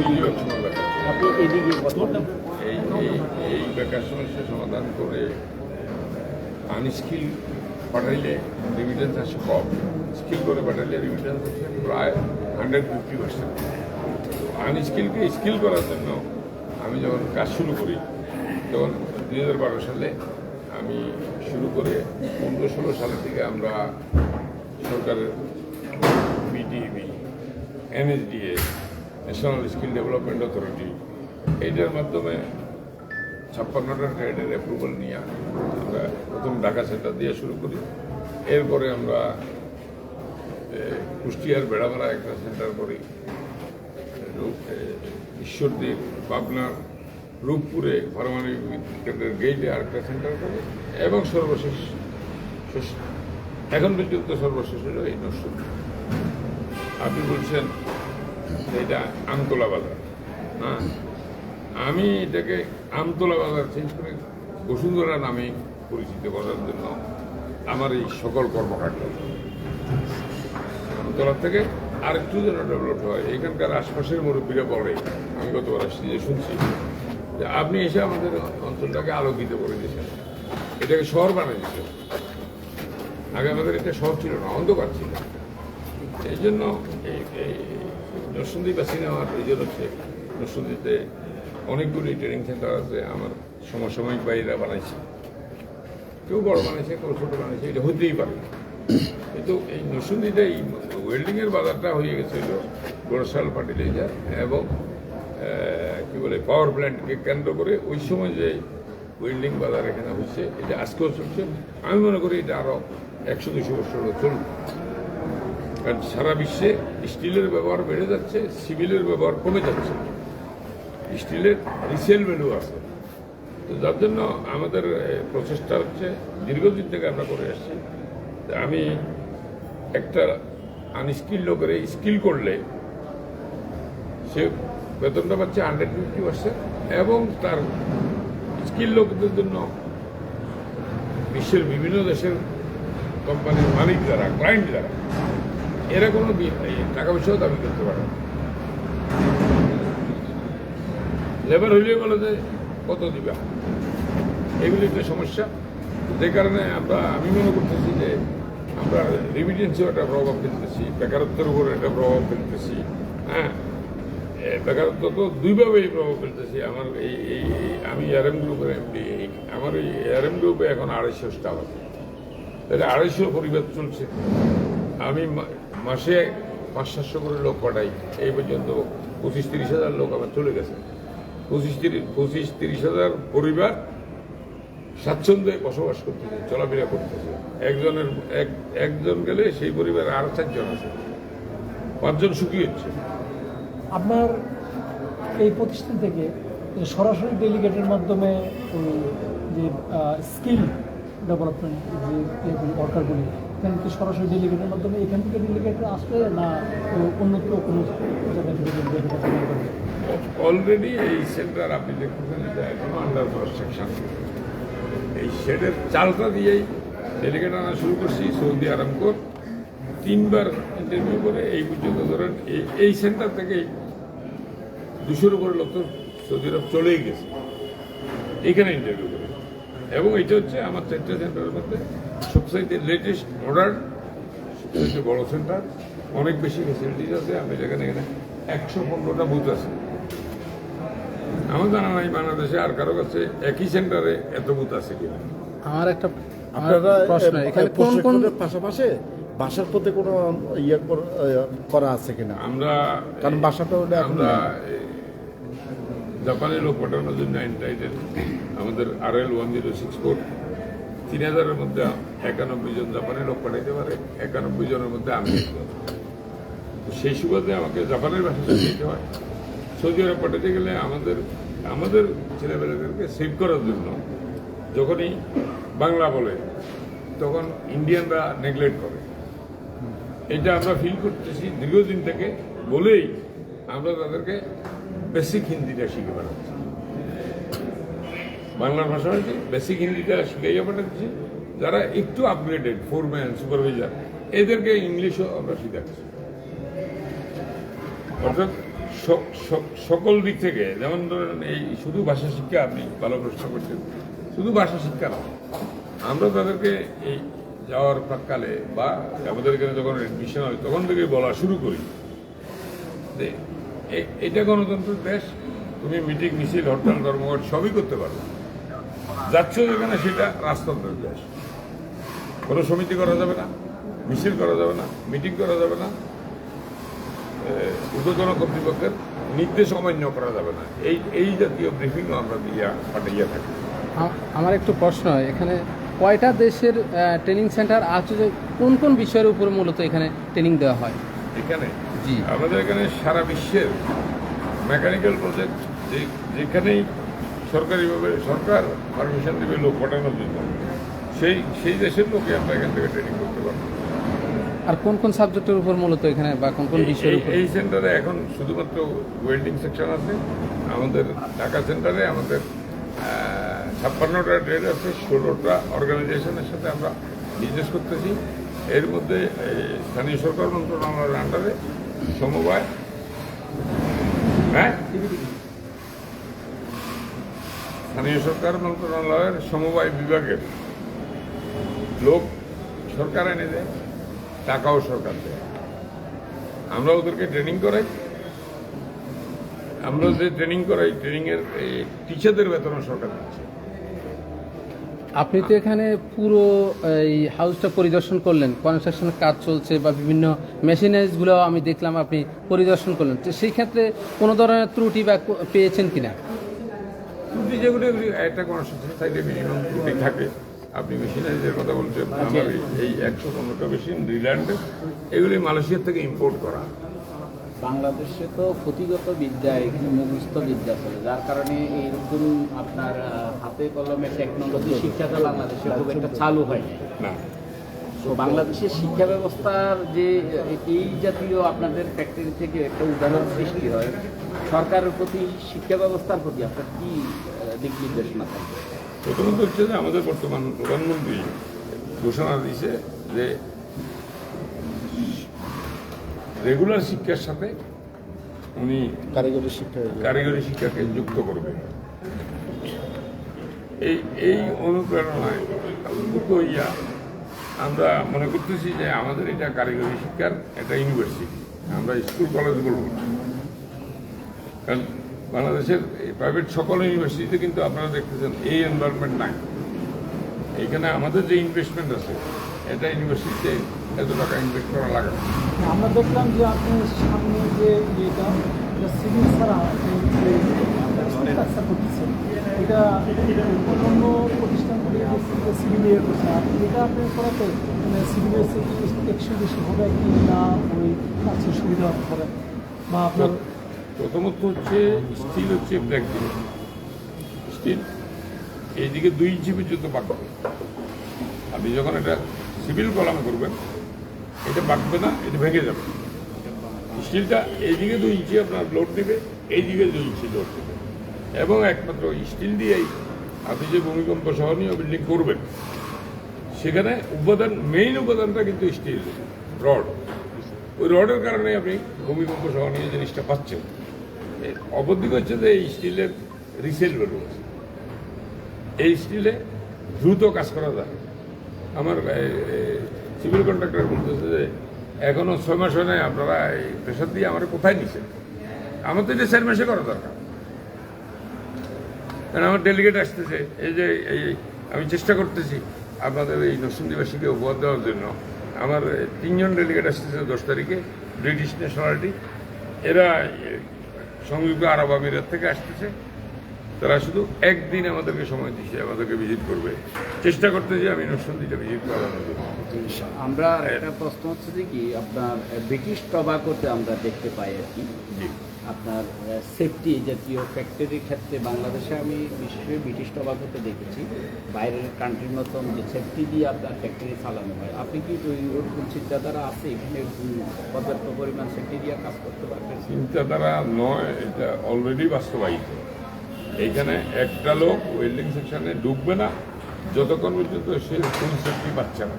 নিজেও একসময় বেকার ছিলাম। আপনি এদিকে কথা এই বেকার সমস্যা সমাধান করে আনস্কিল পাঠাইলে রিমিটেন্স আসে কম, স্কিল করে পাঠাইলে রিমিটেন্স আসে প্রায় 150%। আনস্কিলকে স্কিল করার জন্য আমি যখন কাজ শুরু করি তখন 2012 সালে আমি শুরু করে 15-16 সালের থেকে আমরা সরকারের BTB, NSDA, national skill development authority, এইটার মাধ্যমে 56টা ট্রেডের অ্যাপ্রুভাল নিয়ে আমরা প্রথম ঢাকা সেন্টার দিয়ে শুরু করি। এরপরে আমরা কুষ্টিয়ার বেড়ামারা একটা সেন্টার করি, ঈশ্বরদীপ, পাবনার রূপপুরে পারমাণবিক গেইটে আরেকটা সেন্টার করি, এবং সর্বশেষ এখন পর্যন্ত সর্বশেষ হলো এই নরসিংদী। আপনি বলছেন এটা আমতলা বাজার, হ্যাঁ, আমি এটাকে আমতলা বাজার চেঞ্জ করে বসুন্ধরা নামে পরিচিত করার জন্য আমার এই সকল কর্মকাণ্ড আমতলা থেকে আরেকটু যেন ডেভেলপ হয়। এখানকার আশপাশের মুরব্বীরা বলে, আমি গতবার আসছি যে শুনছি যে আপনি এসে আমাদের অঞ্চলটাকে আলোকিত করে দিয়েছেন, এটাকে শহর বানিয়ে দিয়েছেন। আগে আমাদের এটা শহর ছিল না, অন্ধকার ছিল। এই জন্য এই নরসিংদী বেছে নেওয়ার প্রয়োজন হচ্ছে। নরসিংদীতে অনেকগুলি ট্রেনিং সেন্টার আছে, আমার সমসাময়িক ভাইয়েরা বানাইছে, কেউ বড় বানাইছে, কেউ ছোট বানাইছে, এটা হতেই পারে। কিন্তু এই নরসিংদীতে এই ওয়েল্ডিংয়ের বাজারটা হয়ে গেছে হলো গোড়াশাল ফার্টিলাইজার এবং কি বলে পাওয়ার প্ল্যান্টকে কেন্দ্র করে ওই সময় যে ওয়েল্ডিং বাজার এখানে হচ্ছে, এটা আজকেও চলছে। আমি মনে করি এটা আরও 100-200 বছর চলবে, কারণ সারা বিশ্বে স্টিলের ব্যবহার বেড়ে যাচ্ছে, সিভিলের ব্যবহার কমে যাচ্ছে, স্টিলের রিসেল ভ্যালু আছে। তো যার জন্য আমাদের প্রচেষ্টা হচ্ছে দীর্ঘদিন থেকে আমরা করে আসছি। আমি একটা আনস্কিল লোকের স্কিল করলে সে বেতনটা পাচ্ছে 150%, এবং তার স্কিল লোকদের জন্য বিশ্বের বিভিন্ন দেশের কোম্পানির মালিক যারা, ক্লায়েন্ট যারা, এরা কোনো টাকা পয়সাও দাবি করতে পারে না। লেবার হইলে বলে যে কত দিবা, এগুলি একটা সমস্যা। যে কারণে আমি মনে করতেছি যে আমরা রিমিটেন্সেও একটা প্রভাব ফেলতেছি, বেকারত্বের উপর একটা প্রভাব ফেলতেছি। হ্যাঁ, বেকারত্ব তো দুইভাবেই প্রভাব ফেলতেছি। আমার আমি এআরএম গ্রুপের এমডি, আমার এই এআরএম গ্রুপে এখন 250 স্টাফ আছে, তাহলে 250 পরিবার চলছে। আমি মাসে 500-700 করে লোক পাঠাই, এই পর্যন্ত 25-30 হাজার লোক আমার চলে গেছে। 25-30 হাজার পরিবার স্বাচ্ছন্দ্যে বসবাস করতেছে, চলাফেরা করতেছে। একজন গেলে সেই পরিবারে আরো 4 জন আছে, 5 জন সুখী হচ্ছে। আপনার এই প্রতিষ্ঠান থেকে সরাসরি ডেলিগেটের মাধ্যমে যে স্কিল ডেভেলপমেন্ট যে ওয়ার্কারগুলি, এখান থেকে সরাসরি ডেলিগেটের মাধ্যমে এখান থেকে ডেলিগেট আসলে না অন্যত্র কোনো জায়গা থেকে ডেলিগেট করবে? অলরেডি এই সেন্টার আপনি দেখতেছেন এটা এখনো আন্ডার কনস্ট্রাকশন। এই শেডের চালটা দিয়েই ডেলিগেট আনা শুরু করছি। সৌদি আরামকোর 3বার ইন্টারভিউ করে এই পর্যন্ত ধরেন এই সেন্টার থেকে 200-র উপরে লোক তো সৌদি আরব চলেই গেছে এইখানে ইন্টারভিউ করে। এবং এটা হচ্ছে আমার 4টে সেন্টারের মধ্যে সবচাইতে লেটেস্ট মডার্ন, সবচাইতে বড় সেন্টার, অনেক বেশি ফেসিলিটিস আছে। আমি যেখানে 115টা বুথ আছে। আমার জানা নাই বাংলাদেশে আর কারো কাছে একই সেন্টারে এত বুথ আছে কিনা। আমার একটা প্রশ্ন, এখানে কোন কোন পাশাপাশি বাসার প্রতি কোনো করা আছে কিনা? কারণ বাসাটা আমরা জাপানি লোক পাঠানোর জন্য এন্টাইটেড। আমাদের RL-1064 3000-এর মধ্যে 91 জন জাপানি লোক পাঠাইতে পারে, 91 জনের মধ্যে আমি একজন। সেই সুবাদে আমাকে জাপানের ভাষা শিখতে হয়। সৌদি আরব পাঠাতে গেলে আমাদের ছেলেমেয়েদেরকে সেভ করার জন্য যখনই বাংলা বলে তখন ইন্ডিয়ানরা নেগলেক্ট করে। এটা আমরা ফিল করতেছি দীর্ঘদিন থেকে, বলেই আমরা তাদেরকে বেসিক হিন্দিটা শিখে পাঠাচ্ছি। বাংলার ভাষা হয়েছে বেসিক হিন্দিটা শিখাইয়া পাঠাচ্ছি। যারা একটু আপগ্রেডেড, ফোরম্যান, সুপারভাইজার, এদেরকে ইংলিশও আমরা শিখাচ্ছি। অর্থাৎ সকল দিক থেকে, যেমন ধরেন এই শুধু ভাষা শিক্ষা, আপনি ভালো প্রশ্ন করছেন, শুধু ভাষা শিক্ষা না, আমরা তাদেরকে এই যাওয়ার প্রাককালে বা আমাদের এখানে যখন এডমিশন হয় তখন থেকে বলা শুরু করি যে এটা গণতন্ত্রের দেশ, তুমি মিটিং মিছিল হরতাল ধর্মঘট সবই করতে পারো, যাচ্ছ যেখানে সেটা রাজতন্ত্রের দেশ। কোনো সমিতি করা যাবে না, মিছিল করা যাবে না, মিটিং করা যাবে না, ঊর্ধ্বতন কর্তৃপক্ষের নির্দেশ অমান্য করা যাবে না, এই জাতীয় ব্রিফিংও আমরা পাঠাইয়া থাকি। আমার একটু প্রশ্ন, এখানে কয়টা দেশের ট্রেনিং সেন্টার আছে, যে কোন কোন বিষয়ের উপর মূলত এখানে ট্রেনিং দেওয়া হয়? এখানে জি, আমাদের এখানে সারা বিশ্বের মেকানিক্যাল প্রজেক্ট যেখানেই সরকারিভাবে সরকার পারমিশন দেবে লোক পাঠানোর জন্য, সেই দেশের লোকে আমরা এখান থেকে ট্রেনিং করতে পারবো। আর কোন কোন সাবজেক্টের উপর মূলত এখানে বা কোন কোন বিষয়ের উপর? এই সেন্টারে এখন শুধুমাত্র ওয়েল্ডিং সেকশন আছে। আমাদের ঢাকা সেন্টারে আমাদের 56টা ট্রেড আছে, 16টা অর্গানাইজেশনের সাথে আমরা বিজনেস করতেছি। এর মধ্যে স্থানীয় সরকার মন্ত্রণালয়ের আন্ডারে সমবায়, স্থানীয় সরকার মন্ত্রণালয়ের সমবায় বিভাগের লোক সরকার এনে দেয়, টাকাও সরকার দেয়। আমরা ওদেরকে ট্রেনিং করাই, আমরা যে ট্রেনিং করাই, ট্রেনিংয়ের টিচারদের বেতনও সরকার দিচ্ছে। আপনি তো এখানে পুরো এই হাউসটা পরিদর্শন করলেন, কনস্ট্রাকশনের কাজ চলছে বা বিভিন্ন মেশিনারিজগুলো আমি দেখলাম আপনি পরিদর্শন করলেন, তো সেই ক্ষেত্রে কোনো ধরনের ত্রুটি বা পেয়েছেন কিনা? ত্রুটি যেগুলো একটা কনস্ট্রাকশন সাইডে মিনিমাম ত্রুটি থাকে। আপনি মেশিনারিজের কথা বলছেন, আমার এই 115টা মেশিন রিল্যান্ডে, এগুলি মালয়েশিয়ার থেকে ইম্পোর্ট করা। বাংলাদেশে তো পুঁথিগত বিদ্যা, এখানে মুখস্থ বিদ্যা চলে, যার কারণে এইরকম আপনার হাতে কলমে টেকনোলজি শিক্ষাটা বাংলাদেশে খুব একটা চালু হয় না। তো বাংলাদেশের শিক্ষা ব্যবস্থার যে এই জাতীয় আপনাদের ফ্যাক্টরি থেকে একটা উদাহরণ সৃষ্টি হয়, সরকারের প্রতি শিক্ষা ব্যবস্থার প্রতি আপনার কি দিক নির্দেশনা থাকবে? প্রথমত হচ্ছে যে আমাদের বর্তমান প্রধানমন্ত্রী ঘোষণা দিয়েছে যে রেগুলার শিক্ষার সাথে উনি কারিগরি শিক্ষাকে যুক্ত করবেন। এই অনুপ্রেরণায় উদ্বুদ্ধ হইয়া আমরা মনে করতেছি যে আমাদের এটা কারিগরি শিক্ষার একটা ইউনিভার্সিটি, আমরা স্কুল কলেজ বলব না। কারণ বাংলাদেশের প্রাইভেট সকল ইউনিভার্সিটিতে কিন্তু আপনারা দেখতেছেন এই এনভায়রনমেন্ট নাই। এইখানে আমাদের যে ইনভেস্টমেন্ট আছে, এটা ইউনিভার্সিটিতে এত টাকা ইনভেস্ট করা লাগে না। আমরা দেখলাম যে আপনি সামনে যে এটা সিভিল ছাড়া স্ট্রাকচার করতেছেন, এটা অন্য প্রতিষ্ঠানগুলি সিভিল ইয়ে করছে, এটা আপনি করাতে মানে সিভিলের একশো বেশি হবে কি না, ওই কাজের সুবিধা হবে বা আপনার? প্রথমত হচ্ছে স্টিল হচ্ছে ব্ল্যাক জিনিস, স্টিল এইদিকে 2 ইঞ্চি পর্যন্ত বাঁকবে। আপনি যখন এটা সিভিল কলাম করবেন, এটা বাঁকবে না, এটা ভেঙে যাবে। স্টিলটা এইদিকে 2 ইঞ্চি আপনার লোড নেবে, এইদিকে 2 ইঞ্চি লোড নেবে, এবং একমাত্র স্টিল দিয়েই আপনি যে ভূমিকম্প সহনীয় বিল্ডিং করবেন, সেখানে উপাদান, মেইন উপাদানটা কিন্তু স্টিল রড। ওই রডের কারণে আপনি ভূমিকম্প সহনীয় জিনিসটা পাচ্ছেন। অপরদিক হচ্ছে যে এই স্টিলের রিসেল ভ্যালু আছে, এই স্টিলে দ্রুত কাজ করা যায়। আমার সিভিল কন্ট্রাক্টর বলতেছে যে এখনো 6 মাস হয় নাই, আপনারা এই প্রেশার দিয়ে আমার কোথায় নিচ্ছেন? আমার তো এটা 4 মাসে করা দরকার। কারণ আমার ডেলিগেট আসতেছে, এই যে আমি চেষ্টা করতেছি আপনাদের এই নরসিংদীবাসীকে উপহার দেওয়ার জন্য। আমার 3 জন ডেলিগেট আসতেছে 10 তারিখে, ব্রিটিশ ন্যাশনালিটি। এরা সংযুক্ত আরব আমিরাত থেকে আসতেছে। তারা শুধু একদিন আমাদেরকে সময় দিচ্ছে, আমাদেরকে ভিজিট করবে। চেষ্টা করতেছি আমি নরসিংদীটা ভিজিট করানোর জন্য। আমরা একটা প্রশ্ন হচ্ছে যে কি, আপনার ব্রিটিশ টবাকোতে আমরা দেখতে পাই আর কি, আপনার সেফটি জাতীয় ফ্যাক্টরির ক্ষেত্রে বাংলাদেশে আমি বিশেষভাবে ব্রিটিশ টবাকোতে দেখেছি বাইরের কান্ট্রির মতন যে সেফটি দিয়ে আপনার ফ্যাক্টরি চালানো হয়। আপনি কি ওরকম চিন্তাধারা আছে এখানে পর্যাপ্ত পরিমাণ সেফটি দিয়ে কাজ করতে পারবেন? চিন্তাধারা নয়, এটা অলরেডি বাস্তবায়িত। এইখানে একটা লোক ওয়েল্ডিং সেকশনে ঢুকবে না যতক্ষণ পর্যন্ত সে ফুল সেফটি পাচ্ছে না,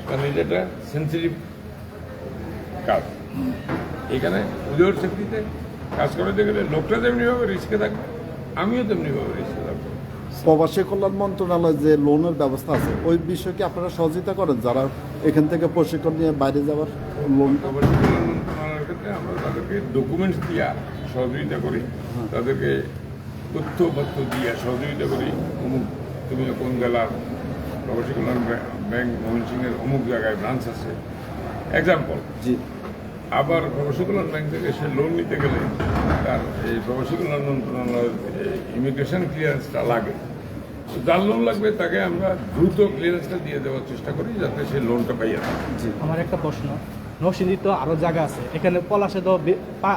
কারণ এটা সেন্সিটিভ কাজ। এখানে উইদাউট সেফটিতে কাজ করাতে গেলে লোকটা তেমনিভাবে রিস্কে থাকবে, আমিও তেমনিভাবে রিস্কে থাকবো। প্রবাসী কল্যাণ মন্ত্রণালয় যে লোনের ব্যবস্থা আছে ওই বিষয়ে কি আপনারা সহযোগিতা করেন যারা এখান থেকে প্রশিক্ষণ নিয়ে বাইরে যাওয়ার লোনটা? প্রবাসী কল্যাণ মন্ত্রণালয়ের ক্ষেত্রে আমরা তাদেরকে ডকুমেন্টস দিয়া সহযোগিতা করি, তাদেরকে তথ্যপত্র দিয়া সহযোগিতা করি। অমুক তুমি কোন জেলার প্রবাসী কল্যাণ ব্যাংক ময়মনসিংহের অমুক জায়গায় ব্রাঞ্চ আছে এক্সাম্পল। জি, আবার প্রবাসী কল্যাণ ব্যাংক থেকে সে লোন নিতে গেলে তার এই প্রবাসী কল্যাণ মন্ত্রণালয়ের ইমিগ্রেশন ক্লিয়ারেন্সটা লাগে। তো যার লোন লাগবে তাকে আমরা দ্রুত ক্লিয়ারেন্সটা দিয়ে দেওয়ার চেষ্টা করি যাতে সে লোনটা পাইয়া যায়। জি। আমার একটা প্রশ্ন, নরসিংদী তো আরও জায়গা আছে, এখানে পলাশে তো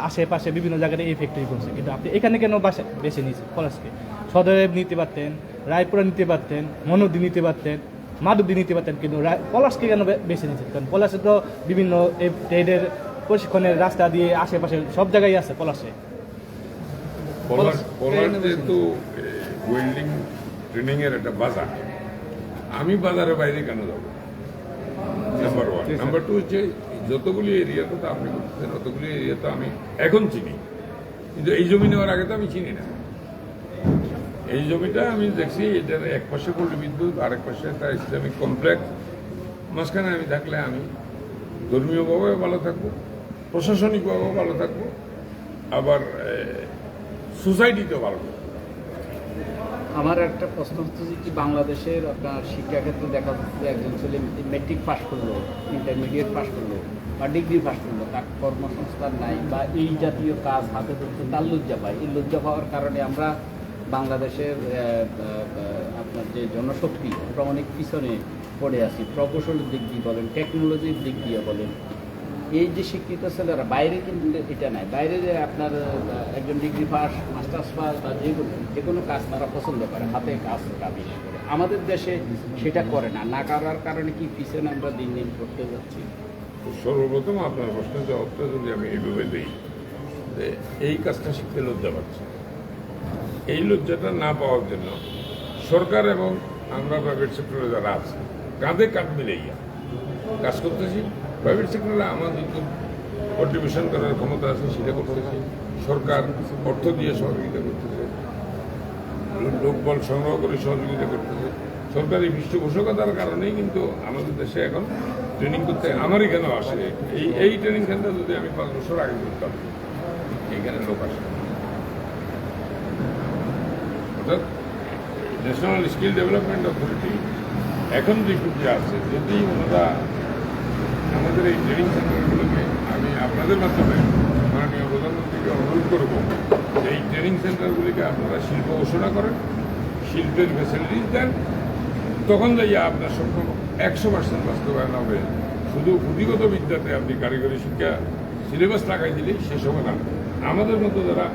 আশেপাশে বিভিন্ন জায়গায় এই ফ্যাক্টরি করছে, কিন্তু আপনি এখানে কেন বেছে নিয়েছেন পলাশকে? সদরে নিতে পারতেন, রায়পুরা নিতে পারতেন, মনোদি নিতে পারতেন, মাধবদী নিতে পারতেন, কিন্তু পলাশকে কেন বেছে নিয়েছেন? কারণ পলাশে তো বিভিন্ন ট্রেডের প্রশিক্ষণের রাস্তা দিয়ে আশেপাশে সব জায়গায় আছে পলাশে। পলাশ যেহেতু ওয়েল্ডিং ট্রেনিং এর একটা বাজার, আমি বাজারের বাইরে কেন যাব? Number one. নাম্বার টু হচ্ছে যতগুলি এরিয়াতে তো আপনি করতেছেন ততগুলি এরিয়া তো আমি এখন চিনি, কিন্তু এই জমি নেওয়ার আগে তো আমি চিনি না। এই জমিটা আমি দেখছি এটার এক পাশে পল্লী বিদ্যুৎ, আরেক পাশে একটা ইসলামিক কমপ্লেক্স, মাঝখানে আমি থাকলে আমি ধর্মীয়ভাবেও ভালো থাকবো, প্রশাসনিকভাবেও ভালো থাকবো, আবার সোসাইটিতেও ভালো থাকবো। আমার একটা প্রশ্ন হচ্ছে যে কি বাংলাদেশের আপনার শিক্ষাক্ষেত্রে দেখা যাচ্ছে যে একজন ছেলে মেট্রিক পাস করলো, ইন্টারমিডিয়েট পাস করলো বা ডিগ্রি পাস করলো, তার কর্মসংস্থান নাই বা এই জাতীয় কাজ হাতে ধরতে তার লজ্জা পায়। এই লজ্জা পাওয়ার কারণে আমরা বাংলাদেশের আপনার যে জনশক্তি আমরা অনেক পিছনে পড়ে আছি, প্রকৌশলের দিক দিয়ে বলেন, টেকনোলজির দিক দিয়ে বলেন। এই যে শিক্ষিত ছেলেরা বাইরে কিন্তু এটা নাই, বাইরে যে আপনার একজন ডিগ্রি পাস, মাস্টার্স পাস বা যে কোনো কাজ তারা পছন্দ করে, হাতে কাজটা বেশি করে। আমাদের দেশে সেটা করে না, না করার কারণে কি পিছনে আমরা দিন দিন করতে যাচ্ছি? তো সর্বপ্রথম আপনার প্রশ্নের জবাবটা যদি আমি এইভাবে দিই যে এই কাজটা শিখতে লজ্জা পাচ্ছে, এই লজ্জাটা না পাওয়ার জন্য সরকার এবং আমরা প্রাইভেট সেক্টরে যারা আছে কাঁধে কাঁধ মিলাইয়া কাজ করতেছি। প্রাইভেট সেক্টরে আমাদের তো কন্ট্রিবিউশন করার ক্ষমতা আছে, সেটা করতেছি। সরকার অর্থ দিয়ে সহযোগিতা করতেছে, লোকবল সংগ্রহ করে সহযোগিতা করতেছে। সরকারি পৃষ্ঠপোষকতার কারণেই কিন্তু আমাদের দেশে এখন ট্রেনিং করতে আমার এখানেও আসে। এই ট্রেনিং সেন্টার যদি আমি 5 বছর আগে করতাম, এইখানে লোক আসে। অর্থাৎ ন্যাশনাল স্কিল ডেভেলপমেন্ট অথরিটি এখন যে গ্রুপে আছে, যদি ওনারা আমাদের এই ট্রেনিং সেন্টারগুলোকে, আমি আপনাদের মাধ্যমে মাননীয় প্রধানমন্ত্রীকে অনুরোধ করব যে এই ট্রেনিং সেন্টারগুলিকে আপনারা শিল্প ঘোষণা করেন, শিল্পের ফ্যাসিলিটিস দেন, তখন যাইয়া আপনার সম্পূর্ণ 100% বাস্তবায়ন হবে। শুধু পুঁথিগত বিদ্যাতে আপনি কারিগরি শিক্ষা সিলেবাস লাগাই দিলেই শেষ হবে না। আমাদের মতো যারা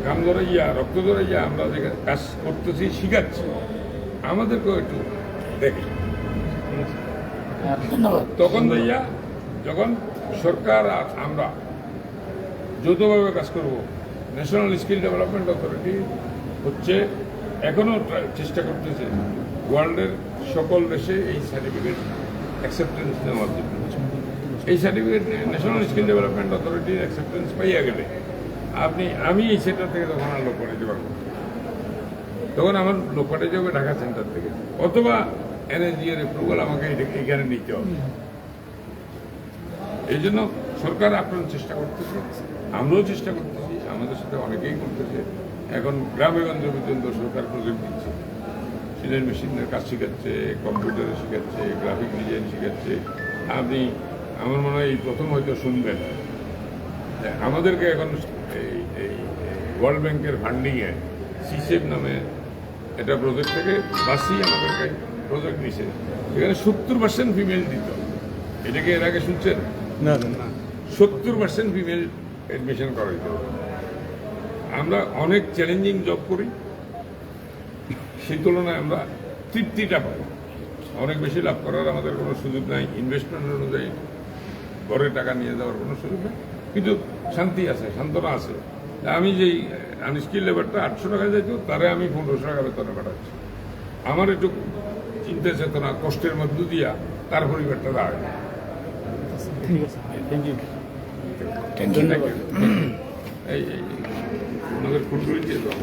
ঘাম ধরাইয়া রক্ত ধরাইয়া আমরা যে কাজ করতেছি, শিখাচ্ছি, আমাদেরকেও একটু দেখি। তখন যাইয়া যখন সরকার আর আমরা যৌথভাবে কাজ করব, ন্যাশনাল স্কিল ডেভেলপমেন্ট অথরিটি হচ্ছে এখনও চেষ্টা করতেছে ওয়ার্ল্ডের সকল দেশে এই সার্টিফিকেট অ্যাকসেপ্টেন্স নেওয়ার জন্য। এই সার্টিফিকেট ন্যাশনাল স্কিল ডেভেলপমেন্ট অথরিটির অ্যাকসেপ্টেন্স পাইয়া গেলে আমি এই সেন্টার থেকে তখন আর লোক পাঠাতে পারবো, তখন আমার লোক পাঠাতে হবে ঢাকা সেন্টার থেকে, অথবা এনএসডি এর অ্যাপ্রুভাল আমাকে এখানে নিতে হবে। এই জন্য সরকার আপ্রাণ চেষ্টা করতেছে, আমরাও চেষ্টা করতেছি, আমাদের সাথে অনেকেই করতেছে। এখন গ্রামে গঞ্জে পর্যন্ত সরকার প্রজেক্ট দিচ্ছে, সিলাই মেশিনের কাজ শেখাচ্ছে, কম্পিউটারে শেখাচ্ছে, গ্রাফিক ডিজাইন শেখাচ্ছে। আপনি আমার মনে হয় এই প্রথম হয়তো শুনবেন আমাদেরকে এখন এই ওয়ার্ল্ড ব্যাংকের ফান্ডিংয়ে সিসেপ নামে একটা প্রজেক্ট থেকে বাসি আমাদেরকে প্রজেক্ট দিচ্ছে, এখানে 70% ফিমেল দিত। এটাকে এর আগে শুনছেন? না, 70% ফিমেল অ্যাডমিশন করা যেত। আমরা অনেক চ্যালেঞ্জিং জব করি, সেই তুলনায় আমরা তৃপ্তিটা পাই। অনেক বেশি লাভ করার আমাদের কোনো সুযোগ নাই, ইনভেস্টমেন্ট অনুযায়ী ঘরে টাকা নিয়ে যাওয়ার কোনো সুযোগ নেই, কিন্তু শান্তি আছে, সান্ত্বনা আছে। আমি যেই আনস্কিল লেবারটা 800 টাকা যাইতো, তারে আমি 1500 টাকা বেতনে পাঠাচ্ছি। আমার একটু চিন্তা চেতনা কষ্টের মধ্য দিয়া তার পরিবারটা দাঁড়ায়। ঠিক আছে, থ্যাংক ইউ। এই এই, এই, ওনাদের ফুলগুলি দিয়ে দাও